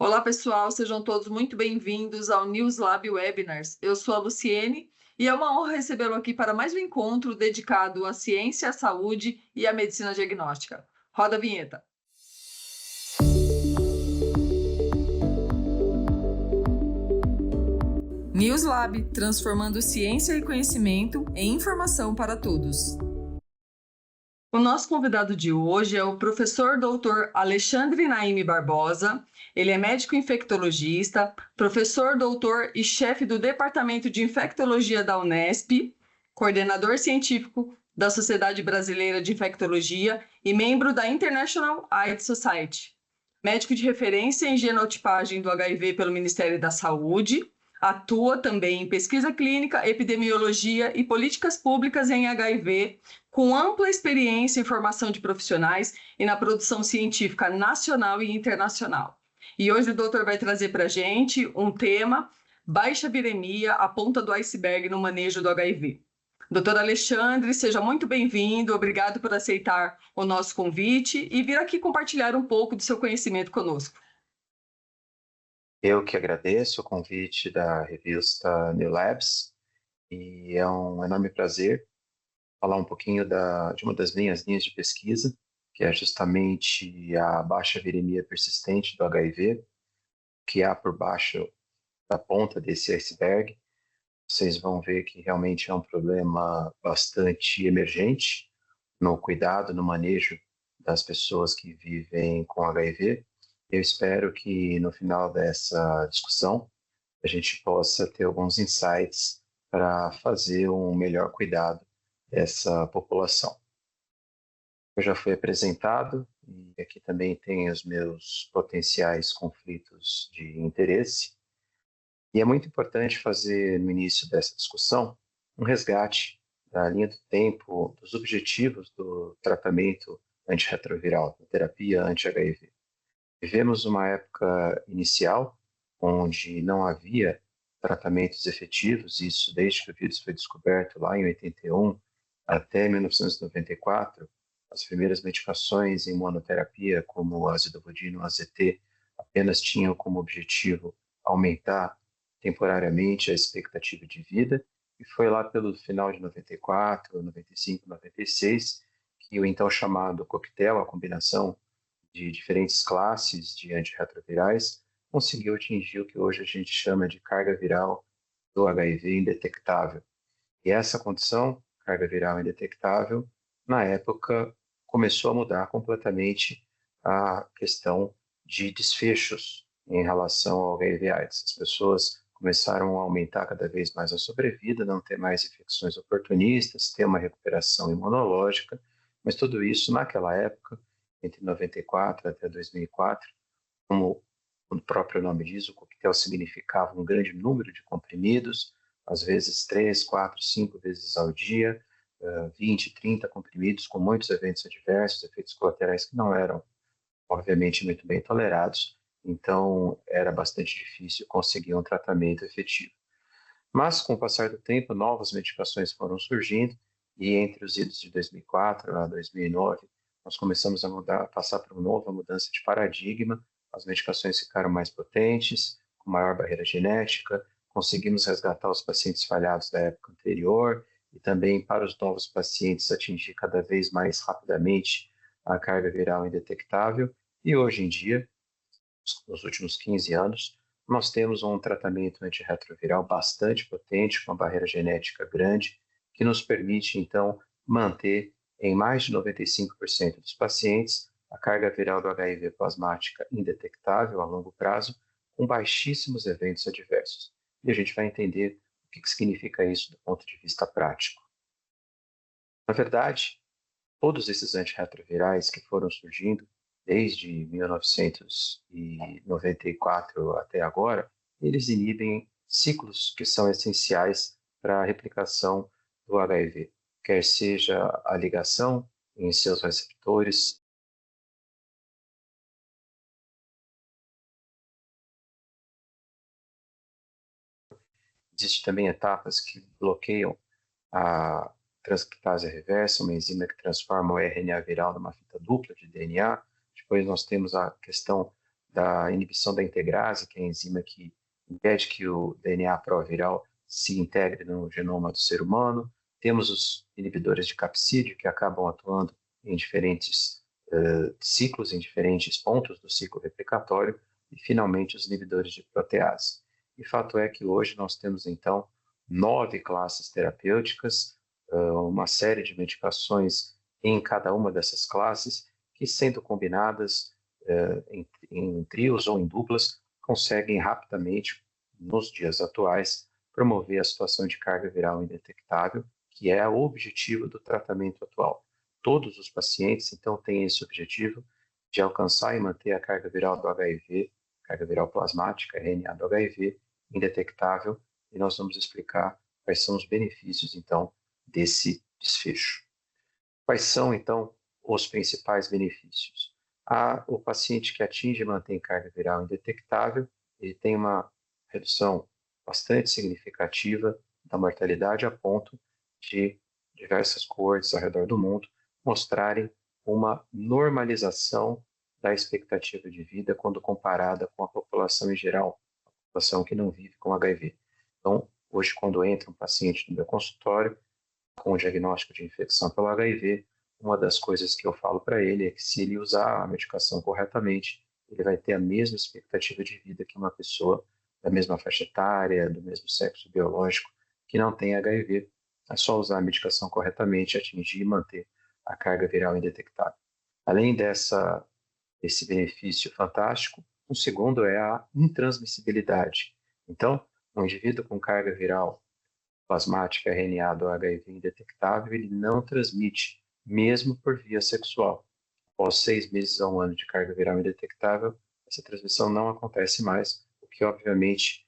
Olá, pessoal, sejam todos muito bem-vindos ao NewsLab Webinars. Eu sou a Luciene e é uma honra recebê-lo aqui para mais um encontro dedicado à ciência, à saúde e à medicina diagnóstica. Roda a vinheta. NewsLab, transformando ciência e conhecimento em informação para todos. O nosso convidado de hoje é o professor Dr. Alexandre Naime Barbosa. Ele é médico infectologista, professor doutor e chefe do Departamento de Infectologia da Unesp, coordenador científico da Sociedade Brasileira de Infectologia e membro da International AIDS Society. Médico de referência em genotipagem do HIV pelo Ministério da Saúde, atua também em pesquisa clínica, epidemiologia e políticas públicas em HIV, com ampla experiência em formação de profissionais e na produção científica nacional e internacional. E hoje o doutor vai trazer para a gente um tema: baixa viremia, a ponta do iceberg no manejo do HIV. Doutor Alexandre, seja muito bem-vindo, obrigado por aceitar o nosso convite e vir aqui compartilhar um pouco do seu conhecimento conosco. Eu que agradeço o convite da revista New Labs e é um enorme prazer falar um pouquinho de uma das minhas linhas de pesquisa, que é justamente a baixa viremia persistente do HIV, que há por baixo da ponta desse iceberg. Vocês vão ver que realmente é um problema bastante emergente no cuidado, no manejo das pessoas que vivem com HIV. Eu espero que no final dessa discussão a gente possa ter alguns insights para fazer um melhor cuidado dessa população. Eu já fui apresentado e aqui também tem os meus potenciais conflitos de interesse. E é muito importante fazer, no início dessa discussão, um resgate da linha do tempo, dos objetivos do tratamento antirretroviral, da terapia anti-HIV. Vivemos uma época inicial, onde não havia tratamentos efetivos, isso desde que o vírus foi descoberto lá em 81 até 1994. As primeiras medicações em monoterapia, como o azidovudina, o AZT, apenas tinham como objetivo aumentar temporariamente a expectativa de vida, e foi lá pelo final de 94, 95, 96, que o então chamado coquetel, a combinação de diferentes classes de antirretrovirais, conseguiu atingir o que hoje a gente chama de carga viral do HIV indetectável. E essa condição, carga viral indetectável, na época começou a mudar completamente a questão de desfechos em relação ao HIV/AIDS. As pessoas começaram a aumentar cada vez mais a sobrevida, não ter mais infecções oportunistas, ter uma recuperação imunológica, mas tudo isso naquela época, entre 94 até 2004, como o próprio nome diz, o coquetel significava um grande número de comprimidos, às vezes 3, 4, 5 vezes ao dia, 20, 30 comprimidos com muitos eventos adversos, efeitos colaterais que não eram, obviamente, muito bem tolerados, então era bastante difícil conseguir um tratamento efetivo. Mas, com o passar do tempo, novas medicações foram surgindo, e entre os idos de 2004 a 2009, nós começamos a passar por uma nova mudança de paradigma. As medicações ficaram mais potentes, com maior barreira genética, conseguimos resgatar os pacientes falhados da época anterior e também para os novos pacientes atingir cada vez mais rapidamente a carga viral indetectável. E hoje em dia, nos últimos 15 anos, nós temos um tratamento antirretroviral bastante potente, com uma barreira genética grande, que nos permite, então, manter em mais de 95% dos pacientes a carga viral do HIV plasmática indetectável a longo prazo, com baixíssimos eventos adversos. E a gente vai entender o que significa isso do ponto de vista prático. Na verdade, todos esses antirretrovirais que foram surgindo desde 1994 até agora, eles inibem ciclos que são essenciais para a replicação do HIV, quer seja a ligação em seus receptores. Existem também etapas que bloqueiam a transcriptase reversa, uma enzima que transforma o RNA viral numa fita dupla de DNA. Depois nós temos a questão da inibição da integrase, que é a enzima que impede que o DNA proviral se integre no genoma do ser humano. Temos os inibidores de capsídeo, que acabam atuando em diferentes ciclos, em diferentes pontos do ciclo replicatório, e, finalmente, os inibidores de protease. E fato é que hoje nós temos, então, 9 classes terapêuticas, uma série de medicações em cada uma dessas classes, que, sendo combinadas em trios ou em duplas, conseguem rapidamente, nos dias atuais, promover a situação de carga viral indetectável, que é o objetivo do tratamento atual. Todos os pacientes, então, têm esse objetivo de alcançar e manter a carga viral do HIV, carga viral plasmática, RNA do HIV, indetectável, e nós vamos explicar quais são os benefícios, então, desse desfecho. Quais são, então, os principais benefícios? O paciente que atinge e mantém carga viral indetectável, ele tem uma redução bastante significativa da mortalidade, a ponto de diversas coortes ao redor do mundo mostrarem uma normalização da expectativa de vida quando comparada com a população em geral, a população que não vive com HIV. Então, hoje, quando entra um paciente no meu consultório com o diagnóstico de infecção pelo HIV, uma das coisas que eu falo para ele é que, se ele usar a medicação corretamente, ele vai ter a mesma expectativa de vida que uma pessoa da mesma faixa etária, do mesmo sexo biológico, que não tem HIV. É só usar a medicação corretamente, atingir e manter a carga viral indetectável. Além desse benefício fantástico, um segundo é a intransmissibilidade. Então, um indivíduo com carga viral plasmática RNA do HIV indetectável, ele não transmite, mesmo por via sexual. Após 6 meses a 1 ano de carga viral indetectável, essa transmissão não acontece mais, o que obviamente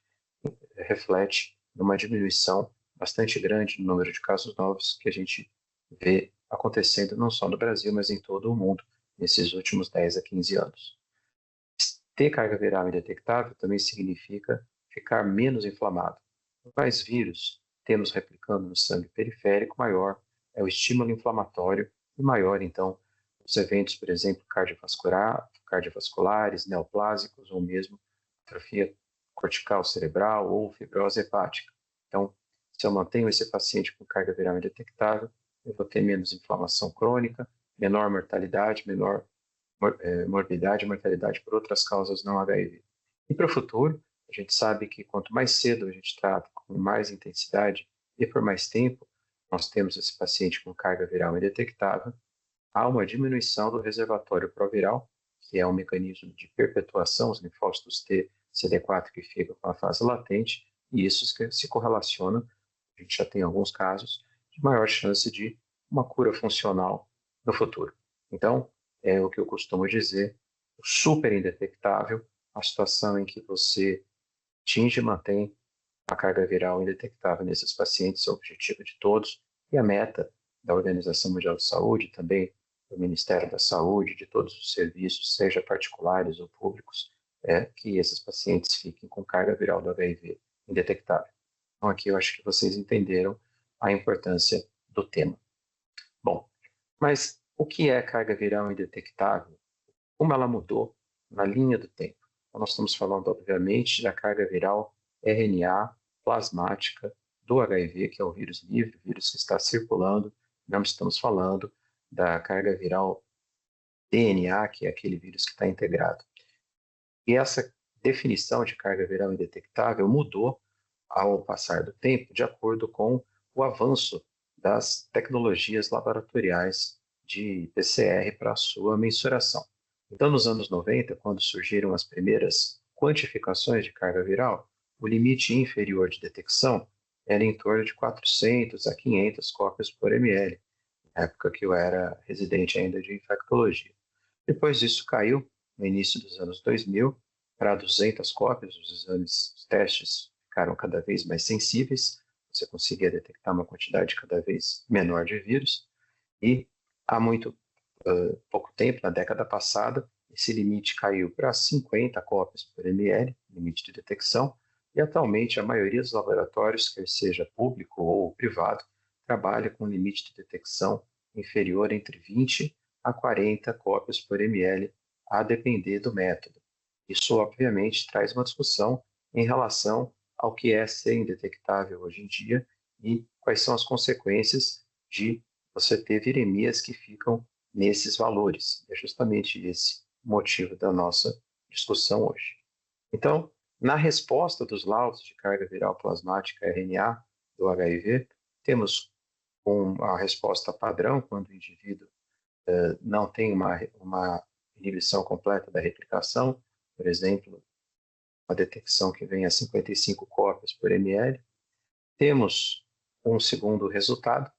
reflete numa diminuição bastante grande no número de casos novos que a gente vê acontecendo não só no Brasil, mas em todo o mundo nesses últimos 10 a 15 anos. Ter carga viral indetectável também significa ficar menos inflamado. Quanto mais vírus temos replicando no sangue periférico, maior é o estímulo inflamatório e maior, então, os eventos, por exemplo, cardiovasculares, neoplásicos ou mesmo atrofia cortical cerebral ou fibrose hepática. Então, se eu mantenho esse paciente com carga viral indetectável, eu vou ter menos inflamação crônica, menor mortalidade, menor morbidade e mortalidade por outras causas não HIV. E para o futuro, a gente sabe que quanto mais cedo a gente trata, com mais intensidade e por mais tempo, nós temos esse paciente com carga viral indetectável, há uma diminuição do reservatório proviral, que é um mecanismo de perpetuação, os linfócitos T, CD4 que ficam com a fase latente, e isso se correlaciona, a gente já tem alguns casos, de maior chance de uma cura funcional no futuro. Então, é o que eu costumo dizer, o super indetectável, a situação em que você atinge e mantém a carga viral indetectável nesses pacientes, é o objetivo de todos, e a meta da Organização Mundial de Saúde, também do Ministério da Saúde, de todos os serviços, seja particulares ou públicos, é que esses pacientes fiquem com carga viral do HIV indetectável. Então, aqui eu acho que vocês entenderam a importância do tema. Bom, mas o que é carga viral indetectável? Como ela mudou na linha do tempo? Então, nós estamos falando, obviamente, da carga viral RNA plasmática do HIV, que é o vírus livre, o vírus que está circulando. Não estamos falando da carga viral DNA, que é aquele vírus que está integrado. E essa definição de carga viral indetectável mudou ao passar do tempo, de acordo com o avanço das tecnologias laboratoriais de PCR para a sua mensuração. Então, nos anos 90, quando surgiram as primeiras quantificações de carga viral, o limite inferior de detecção era em torno de 400 a 500 cópias por ml, na época que eu era residente ainda de infectologia. Depois disso caiu, no início dos anos 2000, para 200 cópias, os testes ficaram cada vez mais sensíveis, você conseguia detectar uma quantidade cada vez menor de vírus, e há muito pouco tempo, na década passada, esse limite caiu para 50 cópias por ml, limite de detecção, e atualmente a maioria dos laboratórios, quer seja público ou privado, trabalha com limite de detecção inferior entre 20 a 40 cópias por ml, a depender do método. Isso, obviamente, traz uma discussão em relação ao que é ser indetectável hoje em dia e quais são as consequências de você ter viremias que ficam nesses valores. É justamente esse o motivo da nossa discussão hoje. Então, na resposta dos laudos de carga viral plasmática RNA do HIV, temos a resposta padrão, quando o indivíduo não tem uma inibição completa da replicação, por exemplo, uma detecção que vem a 55 cópias por ml. Temos um segundo resultado,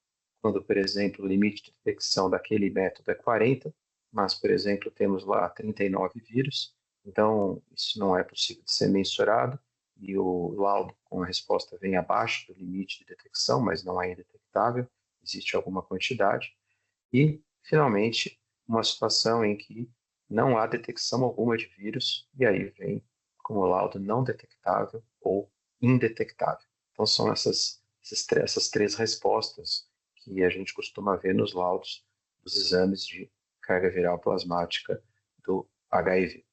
quando, por exemplo, o limite de detecção daquele método é 40, mas, por exemplo, temos lá 39 vírus, então isso não é possível de ser mensurado, e o laudo com a resposta vem abaixo do limite de detecção, mas não é indetectável, existe alguma quantidade. E, finalmente, uma situação em que não há detecção alguma de vírus, e aí vem como laudo não detectável ou indetectável. Então, são essas três respostas que a gente costuma ver nos laudos dos exames de carga viral plasmática do HIV.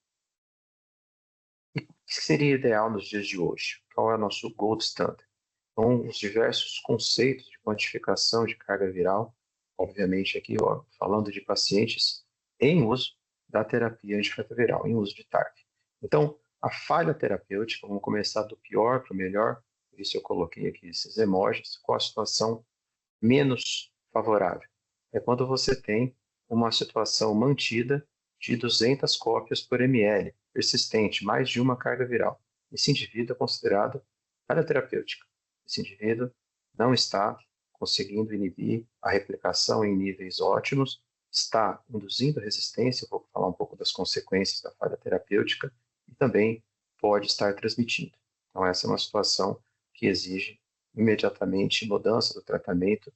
E o que seria ideal nos dias de hoje? Qual é o nosso gold standard? Então, os diversos conceitos de quantificação de carga viral, obviamente aqui falando de pacientes em uso da terapia antirretroviral, em uso de TARP. Então, a falha terapêutica, vamos começar do pior para o melhor, por isso eu coloquei aqui esses emojis, qual a situação menos favorável? É quando você tem uma situação mantida de 200 cópias por ml, persistente, mais de uma carga viral. Esse indivíduo é considerado falha terapêutica. Esse indivíduo não está conseguindo inibir a replicação em níveis ótimos, está induzindo resistência, vou falar um pouco das consequências da falha terapêutica, e também pode estar transmitindo. Então, essa é uma situação que exige imediatamente mudança do tratamento,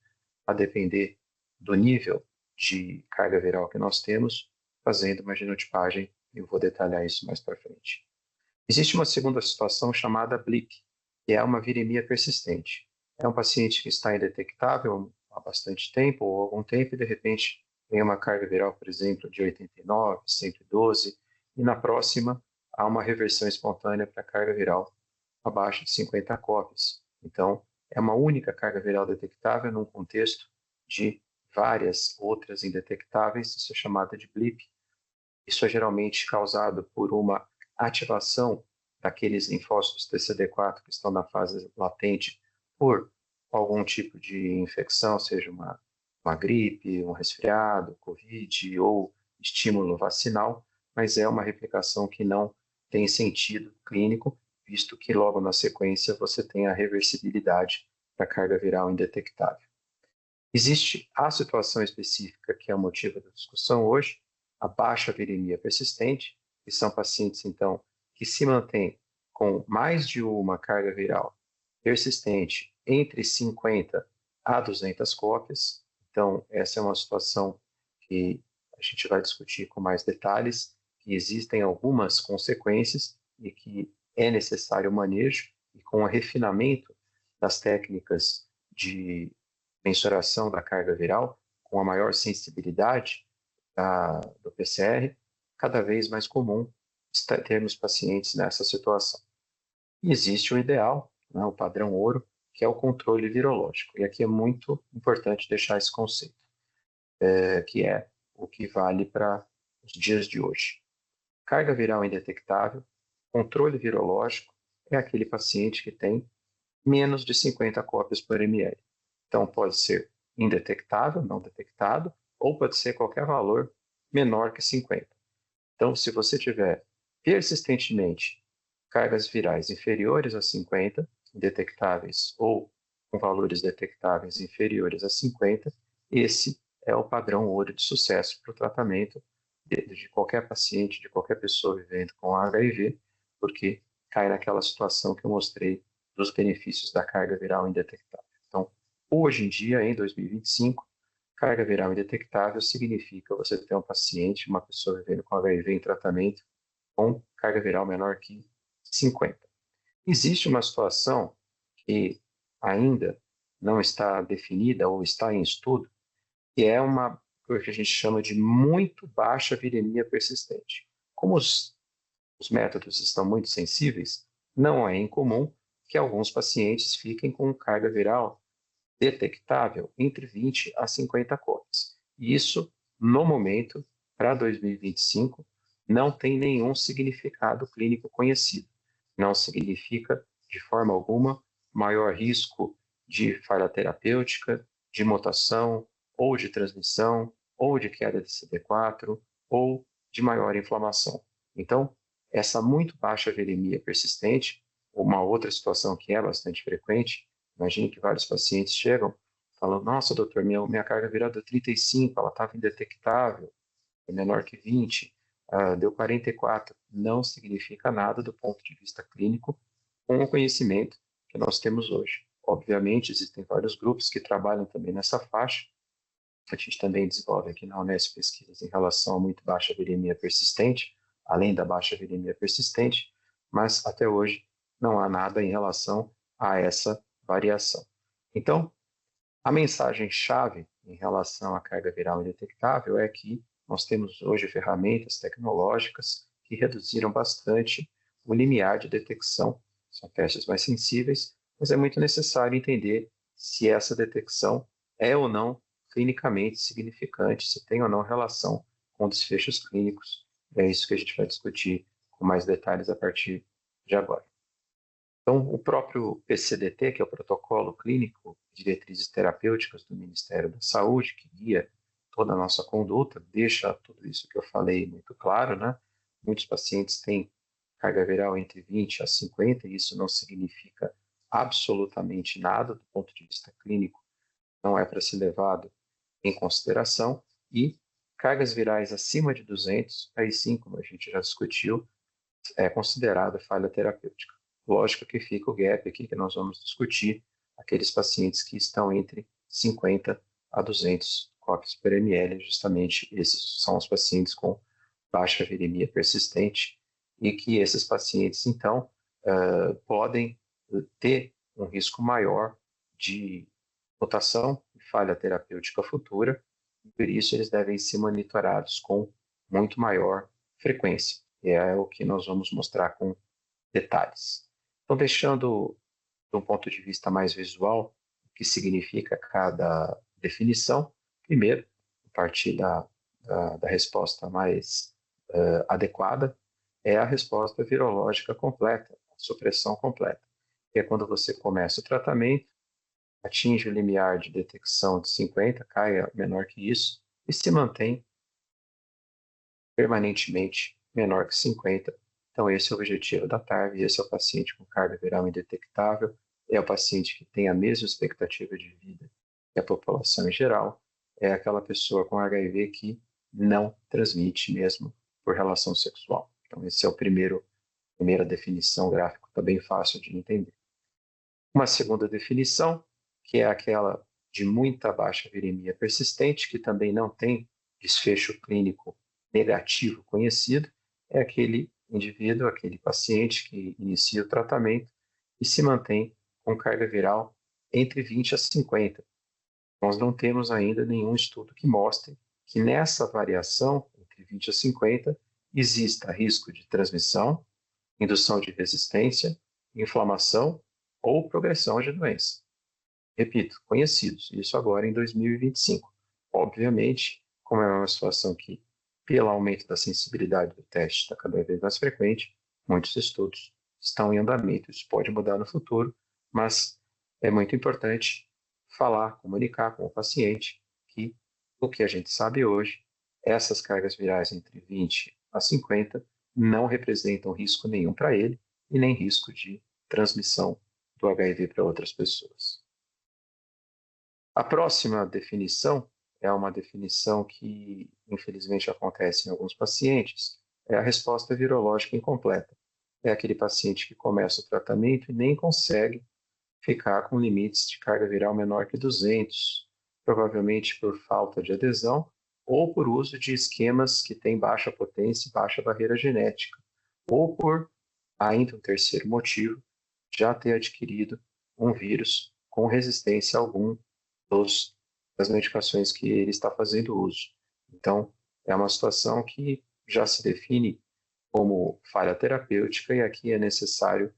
a depender do nível de carga viral que nós temos, fazendo uma genotipagem, e eu vou detalhar isso mais para frente. Existe uma segunda situação chamada BLIP, que é uma viremia persistente. É um paciente que está indetectável há bastante tempo, ou algum tempo, e de repente tem uma carga viral, por exemplo, de 89, 112, e na próxima há uma reversão espontânea para a carga viral abaixo de 50 cópias. Então, é uma única carga viral detectável num contexto de várias outras indetectáveis, isso é chamada de BLIP. Isso é geralmente causado por uma ativação daqueles linfócitos TCD4 que estão na fase latente por algum tipo de infecção, seja uma gripe, um resfriado, Covid ou estímulo vacinal, mas é uma replicação que não tem sentido clínico, visto que logo na sequência você tem a reversibilidade da carga viral indetectável. Existe a situação específica que é o motivo da discussão hoje, a baixa viremia persistente, que são pacientes, então, que se mantêm com mais de uma carga viral persistente entre 50 a 200 cópias. Então, essa é uma situação que a gente vai discutir com mais detalhes, que existem algumas consequências e que é necessário o manejo, e com o refinamento das técnicas de mensuração da carga viral, com a maior sensibilidade do PCR, cada vez mais comum termos pacientes nessa situação. E existe o ideal, né, o padrão ouro, que é o controle virológico. E aqui é muito importante deixar esse conceito, que é o que vale para os dias de hoje. Carga viral indetectável, controle virológico, é aquele paciente que tem menos de 50 cópias por ml. Então, pode ser indetectável, não detectado, ou pode ser qualquer valor menor que 50. Então, se você tiver persistentemente cargas virais inferiores a 50, detectáveis, ou com valores detectáveis inferiores a 50, esse é o padrão ouro de sucesso para o tratamento de qualquer paciente, de qualquer pessoa vivendo com HIV, porque cai naquela situação que eu mostrei dos benefícios da carga viral indetectável. Então, hoje em dia, em 2025, carga viral indetectável significa você ter um paciente, uma pessoa vivendo com HIV em tratamento, com carga viral menor que 50. Existe uma situação que ainda não está definida ou está em estudo, que é o que a gente chama de muito baixa viremia persistente. Como os os métodos estão muito sensíveis, não é incomum que alguns pacientes fiquem com carga viral detectável entre 20 a 50 cópias. E isso, no momento, para 2025, não tem nenhum significado clínico conhecido. Não significa, de forma alguma, maior risco de falha terapêutica, de mutação, ou de transmissão, ou de queda de CD4, ou de maior inflamação. Então, essa muito baixa viremia persistente, uma outra situação que é bastante frequente, imagine que vários pacientes chegam falando, nossa, doutor, minha carga virada 35, ela estava indetectável, é menor que 20, deu 44. Não significa nada do ponto de vista clínico com o conhecimento que nós temos hoje. Obviamente, existem vários grupos que trabalham também nessa faixa. A gente também desenvolve aqui na Unesp pesquisas em relação a muito baixa viremia persistente, além da baixa viremia persistente, mas até hoje não há nada em relação a essa variação. Então, a mensagem-chave em relação à carga viral indetectável é que nós temos hoje ferramentas tecnológicas que reduziram bastante o limiar de detecção. São testes mais sensíveis, mas é muito necessário entender se essa detecção é ou não clinicamente significante, se tem ou não relação com desfechos clínicos. É isso que a gente vai discutir com mais detalhes a partir de agora. Então, o próprio PCDT, que é o Protocolo Clínico de Diretrizes Terapêuticas do Ministério da Saúde, que guia toda a nossa conduta, deixa tudo isso que eu falei muito claro, né? Muitos pacientes têm carga viral entre 20 a 50, e isso não significa absolutamente nada do ponto de vista clínico, não é para ser levado em consideração, e cargas virais acima de 200, aí sim, como a gente já discutiu, é considerada falha terapêutica. Lógico que fica o gap aqui que nós vamos discutir, aqueles pacientes que estão entre 50 a 200 cópias por ml, justamente esses são os pacientes com baixa viremia persistente, e que esses pacientes, então, podem ter um risco maior de mutação e falha terapêutica futura, e por isso eles devem ser monitorados com muito maior frequência. E é o que nós vamos mostrar com detalhes. Então, deixando de um ponto de vista mais visual, o que significa cada definição, primeiro, a partir da resposta mais adequada, é a resposta virológica completa, a supressão completa, que é quando você começa o tratamento, atinge o limiar de detecção de 50, cai a menor que isso, e se mantém permanentemente menor que 50. Então, esse é o objetivo da TARV, esse é o paciente com carga viral indetectável, é o paciente que tem a mesma expectativa de vida que a população em geral, é aquela pessoa com HIV que não transmite mesmo por relação sexual. Então, esse é o primeira definição gráfica, está bem fácil de entender. Uma segunda definição, que é aquela de muita baixa viremia persistente, que também não tem desfecho clínico negativo conhecido, é aquele indivíduo, aquele paciente que inicia o tratamento e se mantém com carga viral entre 20 a 50. Nós não temos ainda nenhum estudo que mostre que nessa variação, entre 20 a 50, exista risco de transmissão, indução de resistência, inflamação ou progressão de doença. Repito, conhecidos, isso agora em 2025. Obviamente, como é uma situação que, pelo aumento da sensibilidade do teste, está cada vez mais frequente, muitos estudos estão em andamento. Isso pode mudar no futuro, mas é muito importante falar, comunicar com o paciente que o que a gente sabe hoje, essas cargas virais entre 20 a 50 não representam risco nenhum para ele e nem risco de transmissão do HIV para outras pessoas. A próxima definição é uma definição que, infelizmente, acontece em alguns pacientes, é a resposta virológica incompleta. É aquele paciente que começa o tratamento e nem consegue ficar com limites de carga viral menor que 200, provavelmente por falta de adesão ou por uso de esquemas que têm baixa potência e baixa barreira genética, ou por, ainda um terceiro motivo, já ter adquirido um vírus com resistência a algum das medicações que ele está fazendo uso. Então, é uma situação que já se define como falha terapêutica, e aqui é necessário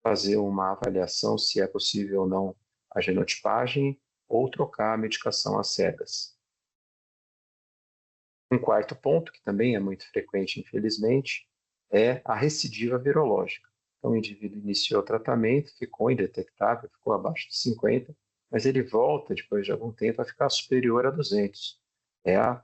fazer uma avaliação se é possível ou não a genotipagem ou trocar a medicação às cegas. Um quarto ponto, que também é muito frequente, infelizmente, é a recidiva virológica. Então, o indivíduo iniciou o tratamento, ficou indetectável, ficou abaixo de 50, mas ele volta, depois de algum tempo, a ficar superior a 200. É a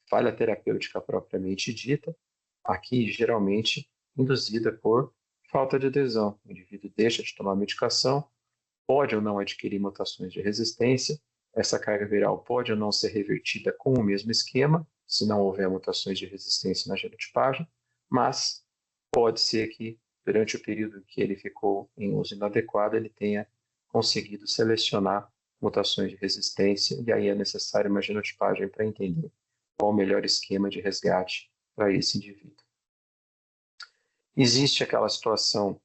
falha terapêutica propriamente dita, aqui geralmente induzida por falta de adesão. O indivíduo deixa de tomar medicação, pode ou não adquirir mutações de resistência, essa carga viral pode ou não ser revertida com o mesmo esquema, se não houver mutações de resistência na genotipagem, mas pode ser que durante o período que ele ficou em uso inadequado, ele tenha conseguido selecionar mutações de resistência, e aí é necessária uma genotipagem para entender qual o melhor esquema de resgate para esse indivíduo. Existe aquela situação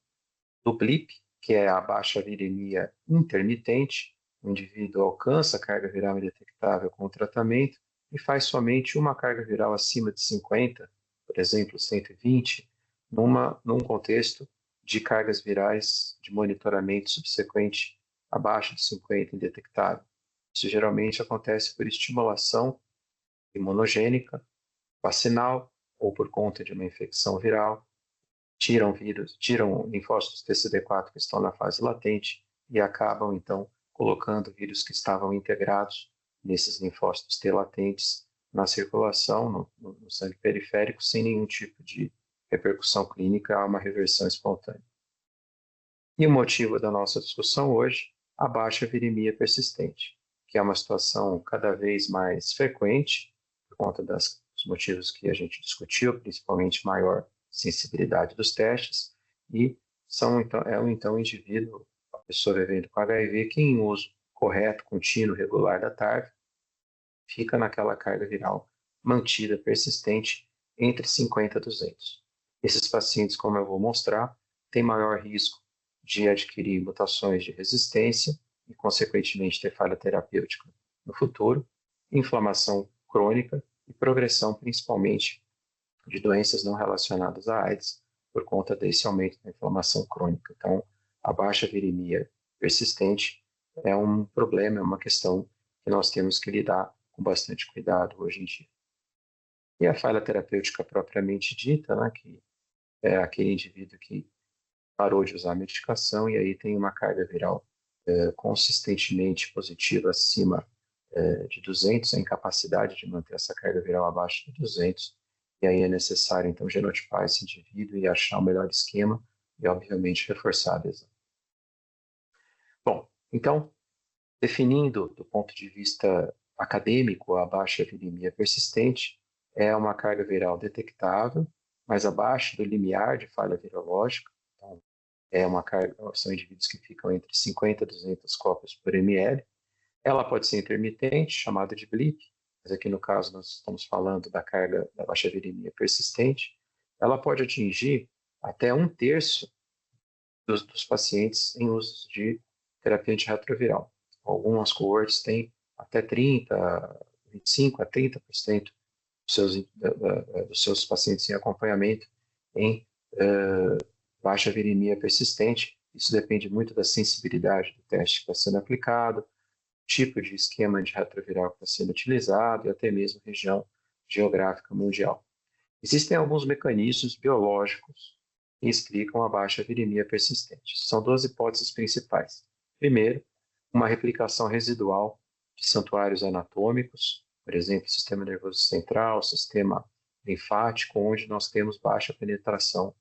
do BLIP, que é a baixa viremia intermitente. O indivíduo alcança a carga viral indetectável com o tratamento e faz somente uma carga viral acima de 50, por exemplo, 120, num contexto de cargas virais de monitoramento subsequente abaixo de 50 indetectável. Isso geralmente acontece por estimulação imunogênica, vacinal ou por conta de uma infecção viral. Tiram linfócitos TCD4 que estão na fase latente e acabam, então, colocando vírus que estavam integrados nesses linfócitos T latentes na circulação, no sangue periférico, sem nenhum tipo de repercussão clínica, há uma reversão espontânea. E o motivo da nossa discussão hoje, a baixa viremia persistente, que é uma situação cada vez mais frequente, por conta dos motivos que a gente discutiu, principalmente maior sensibilidade dos testes, e então o indivíduo, a pessoa vivendo com HIV, que em uso correto, contínuo, regular da TARV, fica naquela carga viral mantida, persistente, entre 50 e 200. Esses pacientes, como eu vou mostrar, têm maior risco de adquirir mutações de resistência e, consequentemente, ter falha terapêutica no futuro, inflamação crônica e progressão, principalmente, de doenças não relacionadas à AIDS, por conta desse aumento da inflamação crônica. Então, a baixa viremia persistente é um problema, é uma questão que nós temos que lidar com bastante cuidado hoje em dia. E a falha terapêutica propriamente dita, né, que é aquele indivíduo que parou de usar a medicação e aí tem uma carga viral consistentemente positiva acima de 200, a incapacidade de manter essa carga viral abaixo de 200, e aí é necessário, então, genotipar esse indivíduo e achar o melhor esquema e, obviamente, reforçar a adesão. Bom, então, definindo do ponto de vista acadêmico, a baixa viremia persistente é uma carga viral detectável, mas abaixo do limiar de falha virológica. Então, são indivíduos que ficam entre 50 e 200 cópias por ml. Ela pode ser intermitente, chamada de BLIP, mas aqui no caso nós estamos falando da carga da baixa viremia persistente. Ela pode atingir até 1/3 dos pacientes em uso de terapia antirretroviral. Algumas coortes têm até 25 a 30% dos seus pacientes em acompanhamento em baixa viremia persistente. Isso depende muito da sensibilidade do teste que está sendo aplicado, tipo de esquema de retroviral que está sendo utilizado e até mesmo região geográfica mundial. Existem alguns mecanismos biológicos que explicam a baixa viremia persistente. São duas hipóteses principais. Primeiro, uma replicação residual de santuários anatômicos, por exemplo, sistema nervoso central, sistema linfático, onde nós temos baixa penetração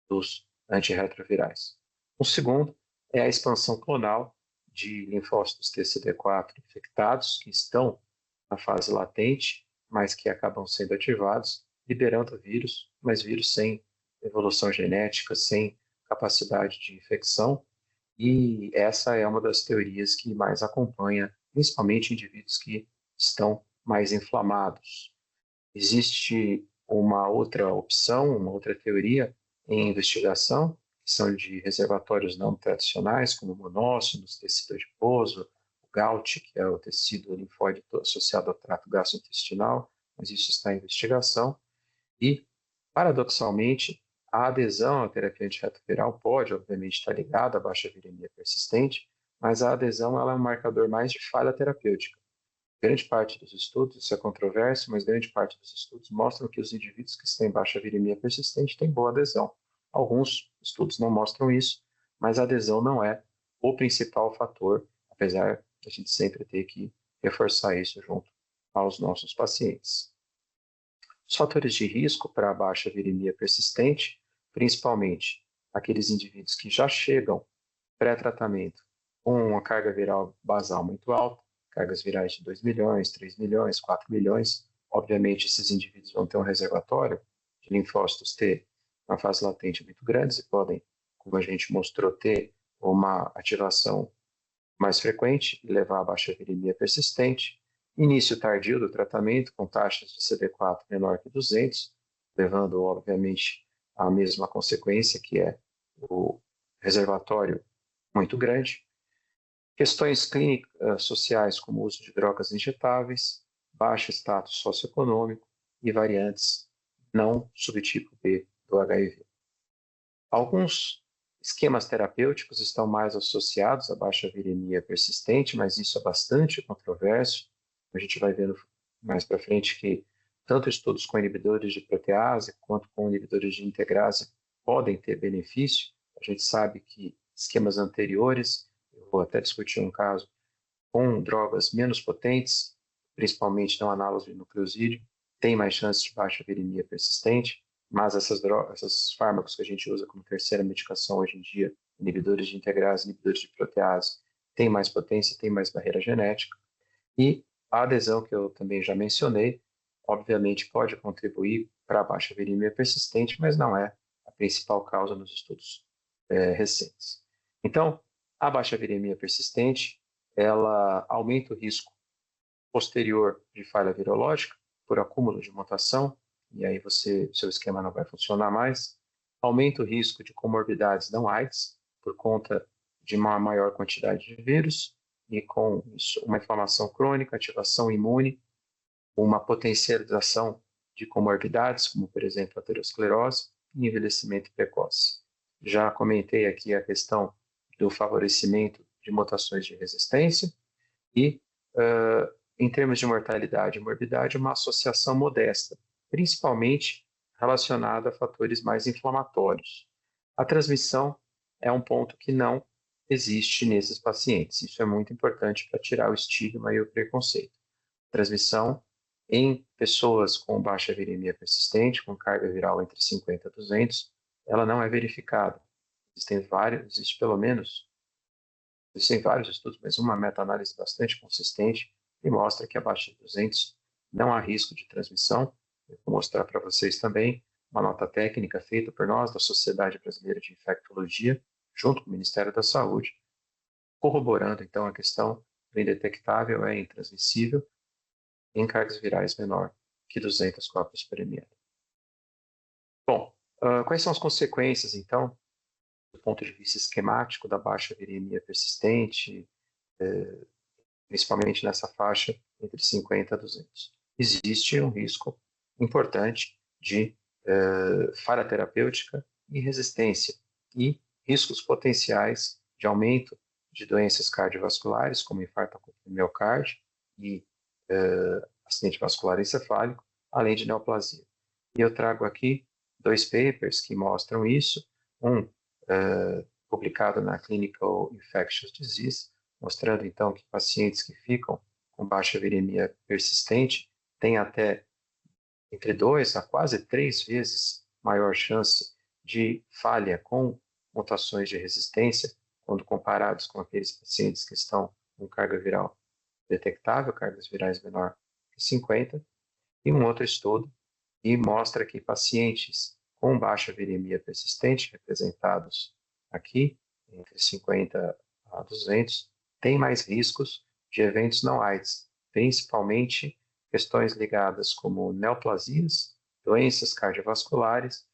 dos antirretrovirais. O segundo é a expansão clonal de linfócitos TCD4 infectados, que estão na fase latente, mas que acabam sendo ativados, liberando vírus, mas vírus sem evolução genética, sem capacidade de infecção, e essa é uma das teorias que mais acompanha, principalmente indivíduos que estão mais inflamados. Existe uma outra opção, uma outra teoria em investigação, que são de reservatórios não tradicionais, como monócitos, tecido adiposo, o GALT, que é o tecido linfóide associado ao trato gastrointestinal, mas isso está em investigação. E, paradoxalmente, A adesão à terapia antirretroviral pode, obviamente, estar ligada à baixa viremia persistente, mas a adesão ela é um marcador mais de falha terapêutica. Grande parte dos estudos, isso é controverso, mas grande parte dos estudos mostram que os indivíduos que têm baixa viremia persistente têm boa adesão. Alguns estudos não mostram isso, mas a adesão não é o principal fator, apesar de a gente sempre ter que reforçar isso junto aos nossos pacientes. Os fatores de risco para a baixa viremia persistente, principalmente aqueles indivíduos que já chegam pré-tratamento com uma carga viral basal muito alta, cargas virais de 2 milhões, 3 milhões, 4 milhões. Obviamente, esses indivíduos vão ter um reservatório de linfócitos T na fase latente muito grandes e podem, como a gente mostrou, ter uma ativação mais frequente e levar a baixa viremia persistente. Início tardio do tratamento, com taxas de CD4 menor que 200, levando, obviamente, à mesma consequência, que é o reservatório muito grande. Questões clínicas sociais, como o uso de drogas injetáveis, baixo status socioeconômico e variantes não subtipo B do HIV. Alguns esquemas terapêuticos estão mais associados à baixa viremia persistente, mas isso é bastante controverso. A gente vai vendo mais para frente que tanto estudos com inibidores de protease quanto com inibidores de integrase podem ter benefício. A gente sabe que esquemas anteriores, eu vou até discutir um caso, com drogas menos potentes, principalmente não análogas de nucleosídeo, tem mais chances de baixa viremia persistente, mas esses fármacos que a gente usa como terceira medicação hoje em dia, inibidores de integrase, inibidores de protease, têm mais potência, têm mais barreira genética. E a adesão, que eu também já mencionei, obviamente pode contribuir para a baixa viremia persistente, mas não é a principal causa nos estudos recentes. Então, a baixa viremia persistente, ela aumenta o risco posterior de falha virológica por acúmulo de mutação, e aí seu esquema não vai funcionar mais. Aumenta o risco de comorbidades não AIDS, por conta de uma maior quantidade de vírus, e com isso uma inflamação crônica, ativação imune, uma potencialização de comorbidades, como por exemplo a aterosclerose e envelhecimento precoce. Já comentei aqui a questão do favorecimento de mutações de resistência e, em termos de mortalidade e morbidade, uma associação modesta, principalmente relacionada a fatores mais inflamatórios. A transmissão é um ponto que não existe nesses pacientes. Isso é muito importante para tirar o estigma e o preconceito. Transmissão em pessoas com baixa viremia persistente, com carga viral entre 50 e 200, ela não é verificada. Existem vários estudos, mas uma meta-análise bastante consistente e mostra que abaixo de 200 não há risco de transmissão. Eu vou mostrar para vocês também uma nota técnica feita por nós, da Sociedade Brasileira de Infectologia, junto com o Ministério da Saúde, corroborando então a questão do indetectável é intransmissível em cargas virais menor que 200 cópias por ml. Bom, quais são as consequências então, do ponto de vista esquemático da baixa viremia persistente, principalmente nessa faixa entre 50 a 200? Existe um risco importante de falha terapêutica e resistência, e riscos potenciais de aumento de doenças cardiovasculares, como infarto agudo do miocárdio e acidente vascular encefálico, além de neoplasia. E eu trago aqui 2 papers que mostram isso, um publicado na Clinical Infectious Disease, mostrando então que pacientes que ficam com baixa viremia persistente têm até entre 2 a quase 3 vezes maior chance de falha com mutações de resistência, quando comparados com aqueles pacientes que estão com carga viral detectável, cargas virais menor que 50, e um outro estudo que mostra que pacientes com baixa viremia persistente, representados aqui, entre 50 a 200, têm mais riscos de eventos não AIDS, principalmente questões ligadas como neoplasias, doenças cardiovasculares,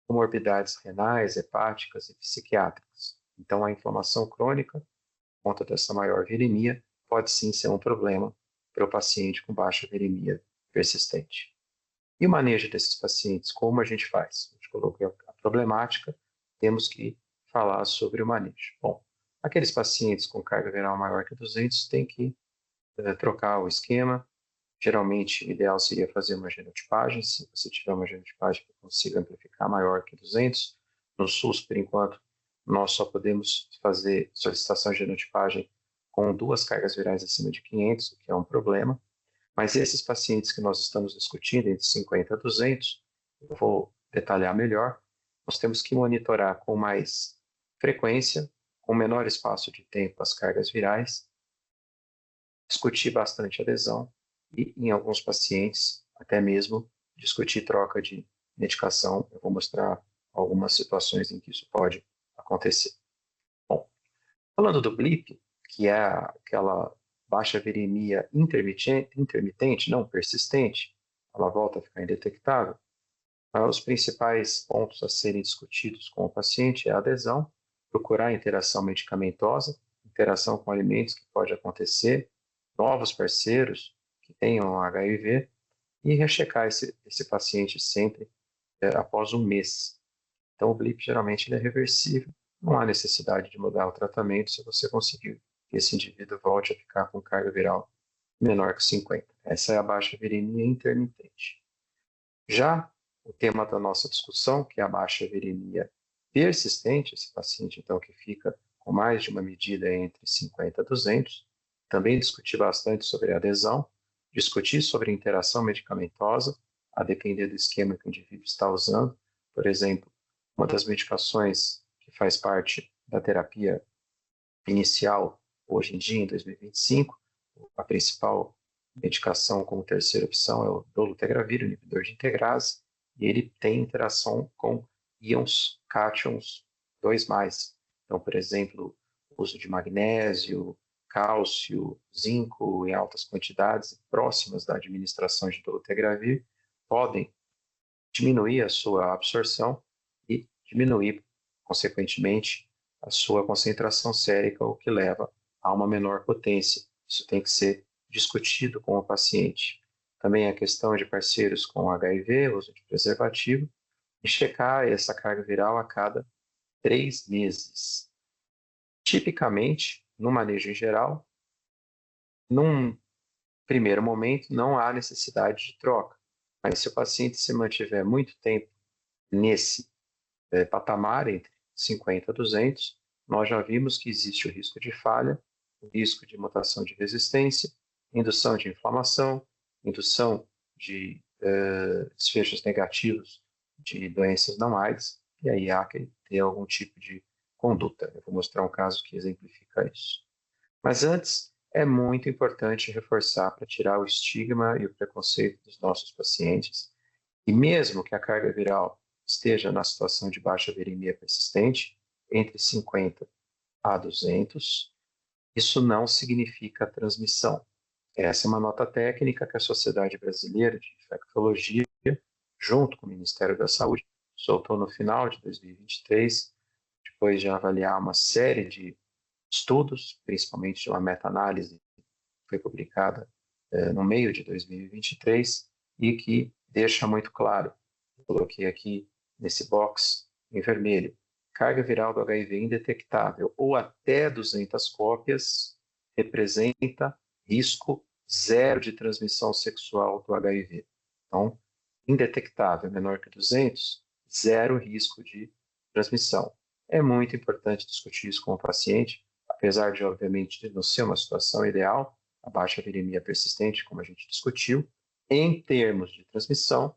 comorbidades renais, hepáticas e psiquiátricas. Então, a inflamação crônica, por conta dessa maior viremia, pode sim ser um problema para o paciente com baixa viremia persistente. E o manejo desses pacientes, como a gente faz? A gente colocou problemática, temos que falar sobre o manejo. Bom, aqueles pacientes com carga viral maior que 200 têm que trocar o esquema. Geralmente, o ideal seria fazer uma genotipagem. Se você tiver uma genotipagem que consiga amplificar maior que 200, no SUS, por enquanto, nós só podemos fazer solicitação de genotipagem com 2 cargas virais acima de 500, o que é um problema. Mas esses pacientes que nós estamos discutindo, entre 50 a 200, eu vou detalhar melhor, nós temos que monitorar com mais frequência, com menor espaço de tempo as cargas virais, discutir bastante adesão e, em alguns pacientes, até mesmo discutir troca de medicação. Eu vou mostrar algumas situações em que isso pode acontecer. Bom, falando do BLIP, que é aquela baixa viremia intermitente, não persistente, ela volta a ficar indetectável, os principais pontos a serem discutidos com o paciente é a adesão, procurar interação medicamentosa, interação com alimentos que pode acontecer, novos parceiros que tenham HIV e rechecar esse paciente sempre após um mês. Então, o BLIP geralmente ele é reversível, não há necessidade de mudar o tratamento se você conseguir que esse indivíduo volte a ficar com carga viral menor que 50. Essa é a baixa viremia intermitente. Já o tema da nossa discussão, que é a baixa viremia persistente, esse paciente então que fica com mais de uma medida entre 50 e 200, também discutir bastante sobre a adesão, discutir sobre a interação medicamentosa, a depender do esquema que o indivíduo está usando. Por exemplo, uma das medicações que faz parte da terapia inicial, hoje em dia, em 2025, a principal medicação como terceira opção é o dolutegravir, o inibidor de integrase, e ele tem interação com íons cátions 2+. Então, por exemplo, o uso de magnésio, cálcio, zinco em altas quantidades próximas da administração de dolutegravir podem diminuir a sua absorção e diminuir, consequentemente, a sua concentração sérica, o que leva a uma menor potência. Isso tem que ser discutido com o paciente. Também a questão de parceiros com HIV, uso de preservativo, e checar essa carga viral a cada 3 meses. Tipicamente, no manejo em geral, num primeiro momento, não há necessidade de troca. Mas se o paciente se mantiver muito tempo nesse patamar, entre 50 a 200, nós já vimos que existe o risco de falha, o risco de mutação de resistência, indução de inflamação, indução de desfechos negativos de doenças não AIDS, e aí há que ter algum tipo de conduta. Eu vou mostrar um caso que exemplifica isso. Mas antes, é muito importante reforçar para tirar o estigma e o preconceito dos nossos pacientes, e mesmo que a carga viral esteja na situação de baixa viremia persistente, entre 50 a 200, isso não significa transmissão. Essa é uma nota técnica que a Sociedade Brasileira de Infectologia, junto com o Ministério da Saúde, soltou no final de 2023, depois de avaliar uma série de estudos, principalmente de uma meta-análise que foi publicada no meio de 2023 e que deixa muito claro, coloquei aqui nesse box em vermelho, carga viral do HIV indetectável ou até 200 cópias representa risco zero de transmissão sexual do HIV. Então, indetectável, menor que 200, zero risco de transmissão. É muito importante discutir isso com o paciente, apesar de, obviamente, de não ser uma situação ideal, a baixa viremia persistente, como a gente discutiu, em termos de transmissão,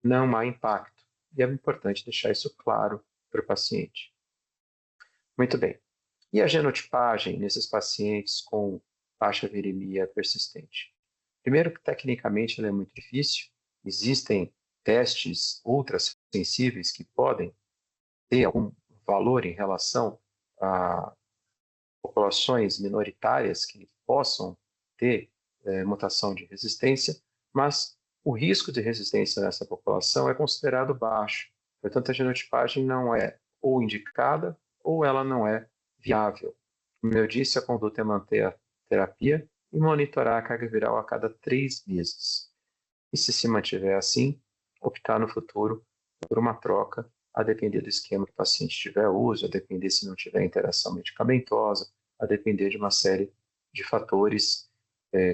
não há impacto. E é importante deixar isso claro para o paciente. Muito bem. E a genotipagem nesses pacientes com baixa viremia persistente? Primeiro que, tecnicamente, ela é muito difícil. Existem testes ultrassensíveis que podem ter algum valor em relação a populações minoritárias que possam ter mutação de resistência, mas o risco de resistência nessa população é considerado baixo. Portanto, a genotipagem não é ou indicada ou ela não é viável. Como eu disse, a conduta é manter a terapia e monitorar a carga viral a cada 3 meses. E se mantiver assim, optar no futuro por uma troca a depender do esquema que o paciente tiver uso, a depender se não tiver interação medicamentosa, a depender de uma série de fatores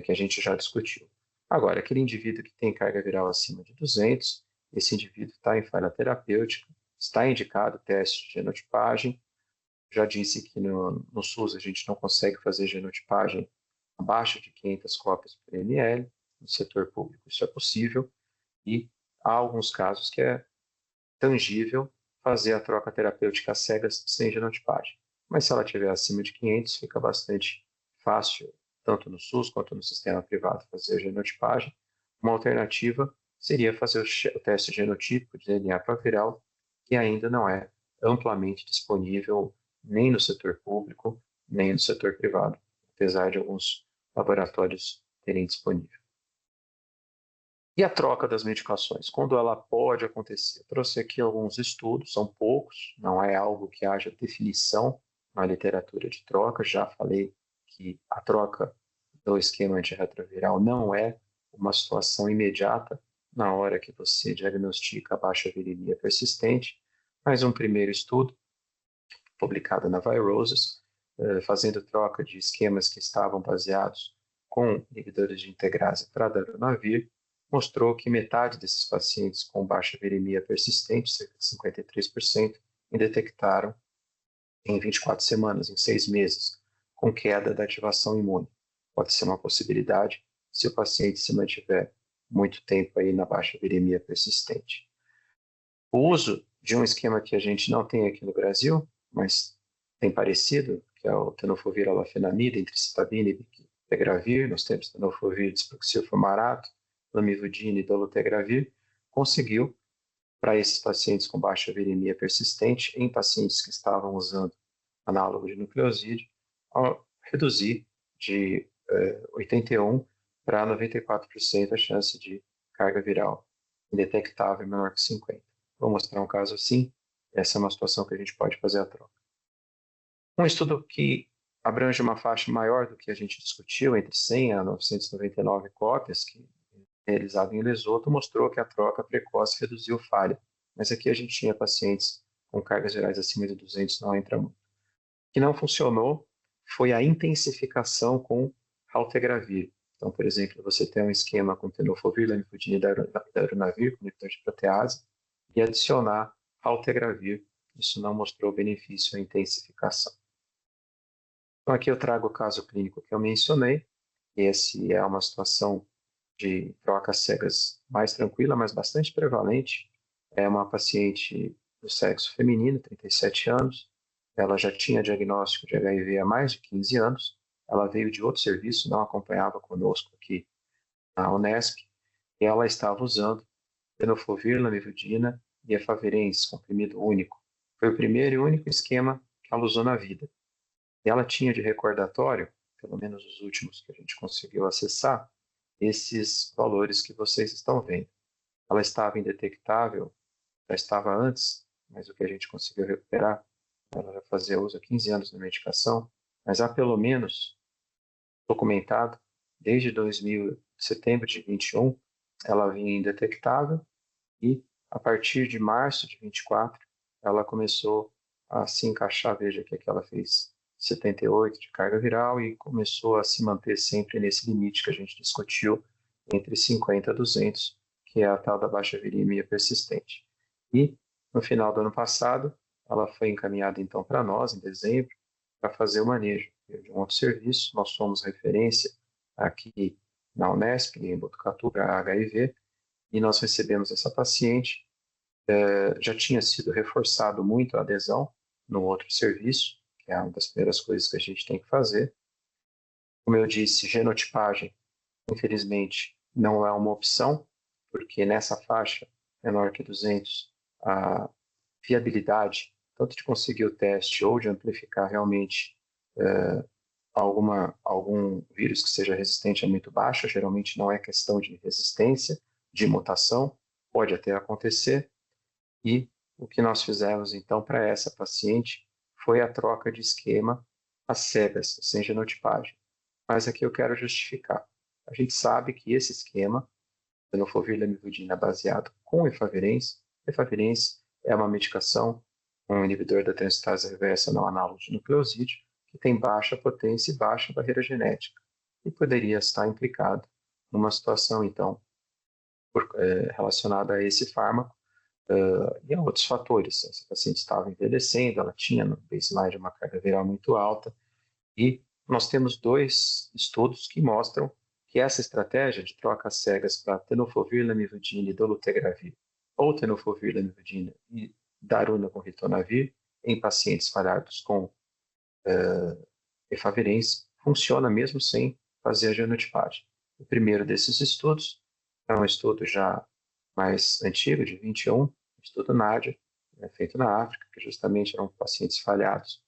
que a gente já discutiu. Agora, aquele indivíduo que tem carga viral acima de 200, esse indivíduo está em falha terapêutica, está indicado o teste de genotipagem. Já disse que no SUS a gente não consegue fazer genotipagem abaixo de 500 cópias por ml, no setor público isso é possível, e há alguns casos que é tangível fazer a troca terapêutica às cegas sem genotipagem. Mas se ela estiver acima de 500, fica bastante fácil, tanto no SUS quanto no sistema privado, fazer a genotipagem. Uma alternativa seria fazer o teste genotípico de DNA para viral, que ainda não é amplamente disponível nem no setor público, nem no setor privado, apesar de alguns laboratórios terem disponível. E a troca das medicações, quando ela pode acontecer? Eu trouxe aqui alguns estudos, são poucos, não é algo que haja definição na literatura de troca. Já falei que a troca do esquema antirretroviral não é uma situação imediata na hora que você diagnostica a baixa virilidade persistente, mas um primeiro estudo, publicado na Virosis, fazendo troca de esquemas que estavam baseados com inibidores de integrase para darunavir, mostrou que metade desses pacientes com baixa viremia persistente, cerca de 53%, detectaram em 24 semanas, em 6 meses, com queda da ativação imune. Pode ser uma possibilidade se o paciente se mantiver muito tempo aí na baixa viremia persistente. O uso de um esquema que a gente não tem aqui no Brasil, mas tem parecido, que é o tenofovir alafenamida, entricitabina e bictegravir. Nós temos tenofovir desproxilfumarato, lamivudine e dolutegravir, conseguiu, para esses pacientes com baixa viremia persistente, em pacientes que estavam usando análogo de nucleosídeo, reduzir de 81% para 94% a chance de carga viral indetectável menor que 50%. Vou mostrar um caso assim. Essa é uma situação que a gente pode fazer a troca. Um estudo que abrange uma faixa maior do que a gente discutiu, entre 100 a 999 cópias, que realizado em Lesoto, mostrou que a troca precoce reduziu falha. Mas aqui a gente tinha pacientes com cargas virais acima de 200, não entra muito. O que não funcionou foi a intensificação com raltegravir. Então, por exemplo, você tem um esquema com tenofovir, lamivudine e darunavir, com inibidor de protease, e adicionar raltegravir. Isso não mostrou benefício à intensificação. Então, aqui eu trago o caso clínico que eu mencionei. Esse é uma situação de troca cegas mais tranquila, mas bastante prevalente. É uma paciente do sexo feminino, 37 anos. Ela já tinha diagnóstico de HIV há mais de 15 anos. Ela veio de outro serviço, não acompanhava conosco aqui na Unesp, e ela estava usando tenofovir, lamivudina e efavirenz, comprimido único. Foi o primeiro e único esquema que ela usou na vida. E ela tinha de recordatório, pelo menos os últimos que a gente conseguiu acessar, esses valores que vocês estão vendo. Ela estava indetectável, já estava antes, mas o que a gente conseguiu recuperar, ela já fazia uso há 15 anos da medicação, mas há pelo menos documentado, desde setembro de 21, ela vinha indetectável e a partir de março de 24, ela começou a se encaixar, veja que aqui ela fez 78 de carga viral e começou a se manter sempre nesse limite que a gente discutiu, entre 50 a 200, que é a tal da baixa viremia persistente. E no final do ano passado, ela foi encaminhada então para nós, em dezembro, para fazer o manejo de um outro serviço. Nós somos referência aqui na Unesp, em Botucatu, para HIV, e nós recebemos essa paciente. Já tinha sido reforçado muito a adesão no outro serviço, que é uma das primeiras coisas que a gente tem que fazer. Como eu disse, genotipagem, infelizmente, não é uma opção, porque nessa faixa menor que 200, a viabilidade, tanto de conseguir o teste ou de amplificar realmente algum vírus que seja resistente é muito baixa. Geralmente não é questão de resistência, de mutação, pode até acontecer. E o que nós fizemos então para essa paciente foi a troca de esquema às cegas, sem genotipagem. Mas aqui eu quero justificar. A gente sabe que esse esquema, tenofovir lamivudina baseado com efavirenz é uma medicação, um inibidor da transferase reversa não análogo de nucleosídeo, que tem baixa potência e baixa barreira genética, e poderia estar implicado numa situação, então, relacionada a esse fármaco e a outros fatores. Essa paciente estava envelhecendo, ela tinha no baseline uma carga viral muito alta, e nós temos 2 estudos que mostram que essa estratégia de troca às cegas para tenofovir, lamivudine e dolutegravir, ou tenofovir, lamivudine e daruna com ritonavir, em pacientes falhados com efavirenz, funciona mesmo sem fazer a genotipagem. O primeiro desses estudos é um estudo já mais antigo, de 21, estudo NADIA, feito na África, que justamente eram pacientes falhados,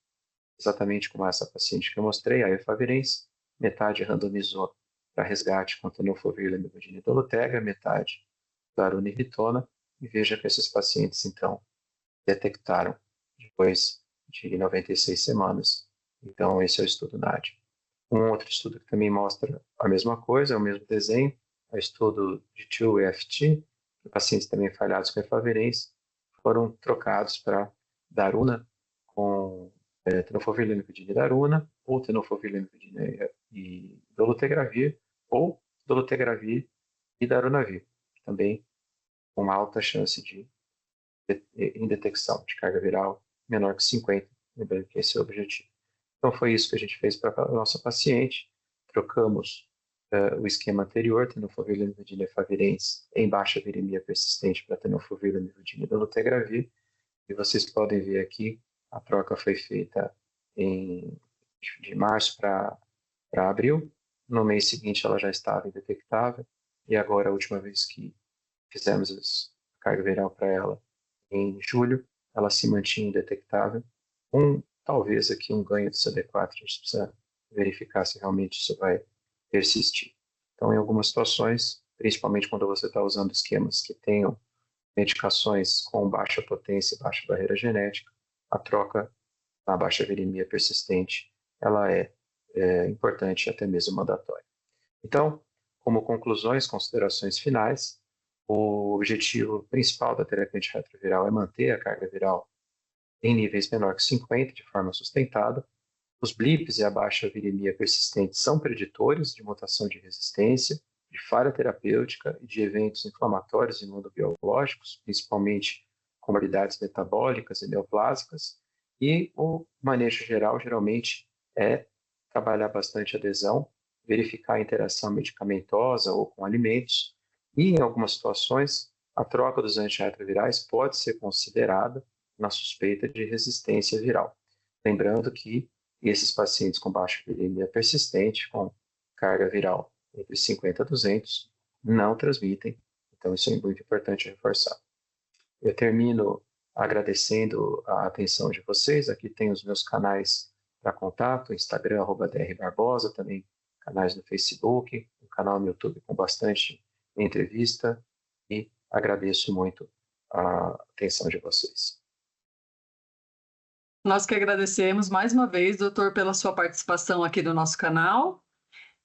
exatamente como essa paciente que eu mostrei, a efavirenz, metade randomizou para resgate com tenofovir, lamivudine e dolutegra, metade daruna e ritona, e veja que esses pacientes, então, detectaram depois de 96 semanas. Então, esse é o estudo NADIA. Um outro estudo que também mostra a mesma coisa, é o mesmo desenho, é o estudo de 2-EFT, pacientes também falhados com efavirenz foram trocados para daruna com tenofovir, lamivudine e daruna, ou tenofovir, lamivudine e dolutegravir, ou dolutegravir e darunavir, também com alta chance de indetecção de carga viral menor que 50, lembrando que esse é o objetivo. Então foi isso que a gente fez para a nossa paciente, trocamos o esquema anterior, tenofovir, lamivudine e efavirenz, em baixa viremia persistente para tenofovir, lamivudine e dolutegravir, e vocês podem ver aqui, a troca foi feita de março para abril, no mês seguinte ela já estava indetectável, e agora a última vez que fizemos a carga viral para ela, em julho, ela se mantinha indetectável, talvez aqui um ganho de CD4, a gente precisa verificar se realmente isso vai persistir. Então, em algumas situações, principalmente quando você está usando esquemas que tenham medicações com baixa potência e baixa barreira genética, a troca na baixa viremia persistente, ela é importante e até mesmo mandatória. Então, como conclusões, considerações finais, o objetivo principal da terapia antirretroviral é manter a carga viral em níveis menor que 50 de forma sustentada. Os blips e a baixa viremia persistente são preditores de mutação de resistência, de falha terapêutica e de eventos inflamatórios imunobiológicos, principalmente comorbidades metabólicas e neoplásicas. E o manejo geral, geralmente, é trabalhar bastante adesão, verificar a interação medicamentosa ou com alimentos, e em algumas situações, a troca dos antirretrovirais pode ser considerada na suspeita de resistência viral. Lembrando que esses pacientes com baixa viremia persistente, com carga viral entre 50 a 200, não transmitem. Então, isso é muito importante reforçar. Eu termino agradecendo a atenção de vocês. Aqui tem os meus canais para contato, Instagram, @drbarbosa, também canais no Facebook, um canal no YouTube com bastante entrevista, e agradeço muito a atenção de vocês. Nós que agradecemos mais uma vez, doutor, pela sua participação aqui no nosso canal.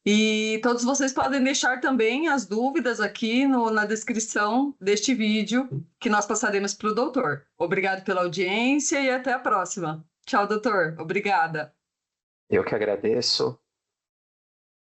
E todos vocês podem deixar também as dúvidas aqui na descrição deste vídeo que nós passaremos para o doutor. Obrigado pela audiência e até a próxima. Tchau, doutor. Obrigada. Eu que agradeço.